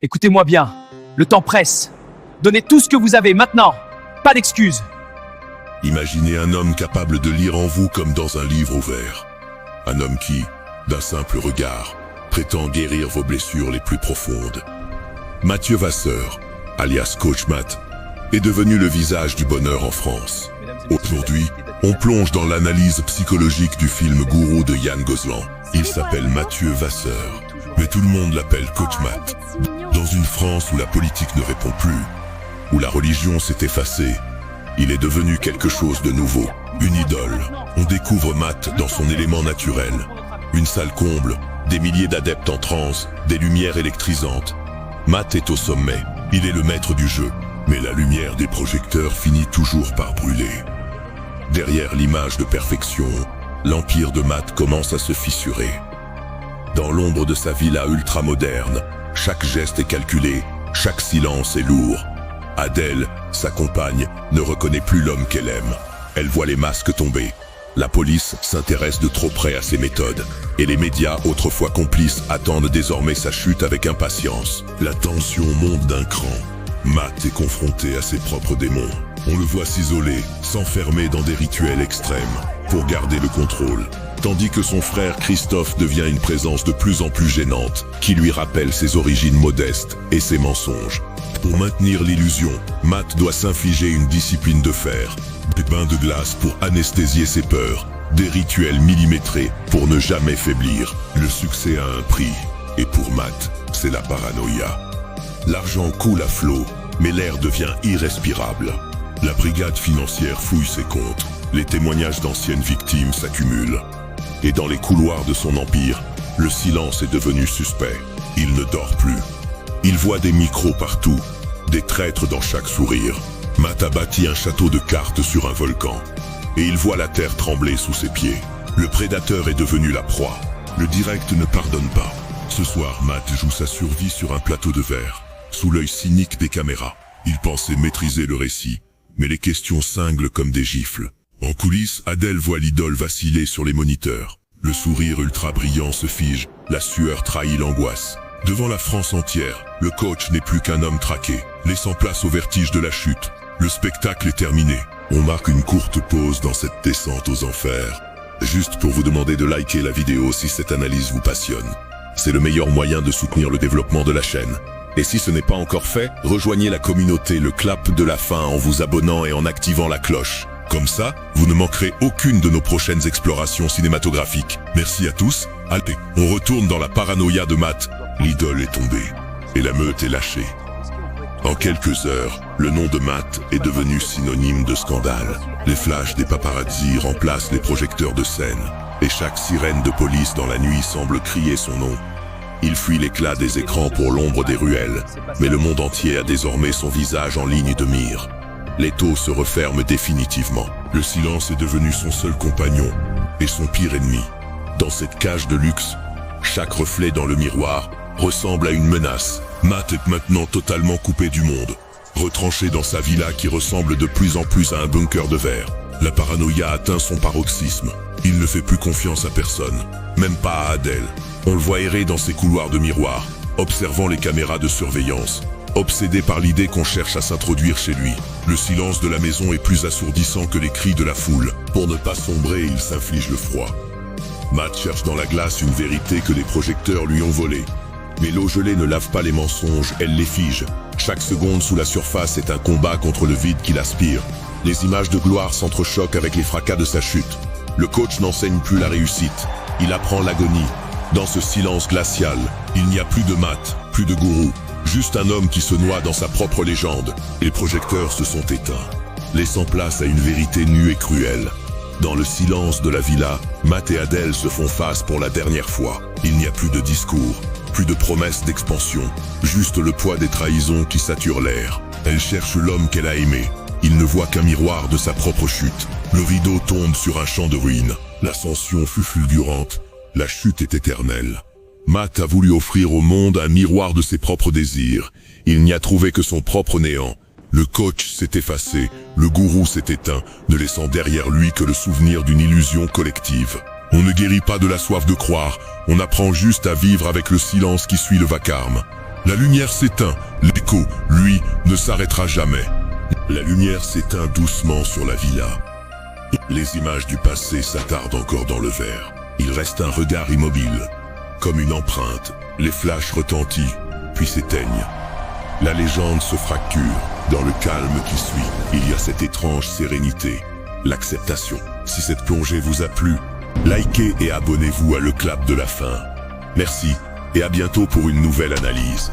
Écoutez-moi bien, le temps presse. Donnez tout ce que vous avez maintenant. Pas d'excuses. Imaginez un homme capable de lire en vous comme dans un livre ouvert. Un homme qui, d'un simple regard, prétend guérir vos blessures les plus profondes. Mathieu Vasseur, alias Coach Matt, est devenu le visage du bonheur en France. Aujourd'hui, on plonge dans l'analyse psychologique du film Gourou de Yann Gozlan. Il s'appelle Mathieu Vasseur, mais tout le monde l'appelle Coach Matt. Dans une France où la politique ne répond plus, où la religion s'est effacée, il est devenu quelque chose de nouveau, une idole. On découvre Matt dans son élément naturel. Une salle comble, des milliers d'adeptes en transe, des lumières électrisantes. Matt est au sommet, il est le maître du jeu, mais la lumière des projecteurs finit toujours par brûler. Derrière l'image de perfection, l'empire de Matt commence à se fissurer. Dans l'ombre de sa villa ultra-moderne, chaque geste est calculé, chaque silence est lourd. Adèle, sa compagne, ne reconnaît plus l'homme qu'elle aime. Elle voit les masques tomber. La police s'intéresse de trop près à ses méthodes. Et les médias, autrefois complices, attendent désormais sa chute avec impatience. La tension monte d'un cran. Matt est confronté à ses propres démons. On le voit s'isoler, s'enfermer dans des rituels extrêmes, pour garder le contrôle. Tandis que son frère Christophe devient une présence de plus en plus gênante, qui lui rappelle ses origines modestes et ses mensonges. Pour maintenir l'illusion, Matt doit s'infliger une discipline de fer, des bains de glace pour anesthésier ses peurs, des rituels millimétrés pour ne jamais faiblir. Le succès a un prix, et pour Matt, c'est la paranoïa. L'argent coule à flot, mais l'air devient irrespirable. La brigade financière fouille ses comptes, les témoignages d'anciennes victimes s'accumulent. Et dans les couloirs de son empire, le silence est devenu suspect. Il ne dort plus. Il voit des micros partout, des traîtres dans chaque sourire. Matt a bâti un château de cartes sur un volcan. Et il voit la terre trembler sous ses pieds. Le prédateur est devenu la proie. Le direct ne pardonne pas. Ce soir, Matt joue sa survie sur un plateau de verre, sous l'œil cynique des caméras. Il pensait maîtriser le récit, mais les questions cinglent comme des gifles. En coulisses, Adèle voit l'idole vaciller sur les moniteurs. Le sourire ultra brillant se fige, la sueur trahit l'angoisse. Devant la France entière, le coach n'est plus qu'un homme traqué, laissant place au vertige de la chute. Le spectacle est terminé. On marque une courte pause dans cette descente aux enfers, juste pour vous demander de liker la vidéo si cette analyse vous passionne. C'est le meilleur moyen de soutenir le développement de la chaîne. Et si ce n'est pas encore fait, rejoignez la communauté Le Clap de la Fin en vous abonnant et en activant la cloche. Comme ça, vous ne manquerez aucune de nos prochaines explorations cinématographiques. Merci à tous. Allez, on retourne dans la paranoïa de Matt. L'idole est tombée, et la meute est lâchée. En quelques heures, le nom de Matt est devenu synonyme de scandale. Les flashs des paparazzi remplacent les projecteurs de scène, et chaque sirène de police dans la nuit semble crier son nom. Il fuit l'éclat des écrans pour l'ombre des ruelles, mais le monde entier a désormais son visage en ligne de mire. L'étau se referme définitivement. Le silence est devenu son seul compagnon, et son pire ennemi. Dans cette cage de luxe, chaque reflet dans le miroir ressemble à une menace. Matt est maintenant totalement coupé du monde, retranché dans sa villa qui ressemble de plus en plus à un bunker de verre. La paranoïa atteint son paroxysme. Il ne fait plus confiance à personne, même pas à Adèle. On le voit errer dans ses couloirs de miroir, observant les caméras de surveillance, obsédé par l'idée qu'on cherche à s'introduire chez lui. Le silence de la maison est plus assourdissant que les cris de la foule. Pour ne pas sombrer, il s'inflige le froid. Matt cherche dans la glace une vérité que les projecteurs lui ont volée. Mais l'eau gelée ne lave pas les mensonges, elle les fige. Chaque seconde sous la surface est un combat contre le vide qu'il aspire. Les images de gloire s'entrechoquent avec les fracas de sa chute. Le coach n'enseigne plus la réussite, il apprend l'agonie. Dans ce silence glacial, il n'y a plus de Matt, plus de gourou, juste un homme qui se noie dans sa propre légende. Les projecteurs se sont éteints, laissant place à une vérité nue et cruelle. Dans le silence de la villa, Matt et Adèle se font face pour la dernière fois. Il n'y a plus de discours, plus de promesses d'expansion, juste le poids des trahisons qui sature l'air. Elle cherche l'homme qu'elle a aimé. Il ne voit qu'un miroir de sa propre chute. Le rideau tombe sur un champ de ruines. L'ascension fut fulgurante, la chute est éternelle. Matt a voulu offrir au monde un miroir de ses propres désirs. Il n'y a trouvé que son propre néant. Le coach s'est effacé, le gourou s'est éteint, ne laissant derrière lui que le souvenir d'une illusion collective. On ne guérit pas de la soif de croire, on apprend juste à vivre avec le silence qui suit le vacarme. La lumière s'éteint, l'écho, lui, ne s'arrêtera jamais. La lumière s'éteint doucement sur la villa. Les images du passé s'attardent encore dans le verre. Il reste un regard immobile. Comme une empreinte, les flashs retentissent, puis s'éteignent. La légende se fracture. Dans le calme qui suit, il y a cette étrange sérénité, l'acceptation. Si cette plongée vous a plu, likez et abonnez-vous à Le Clap de la fin. Merci et à bientôt pour une nouvelle analyse.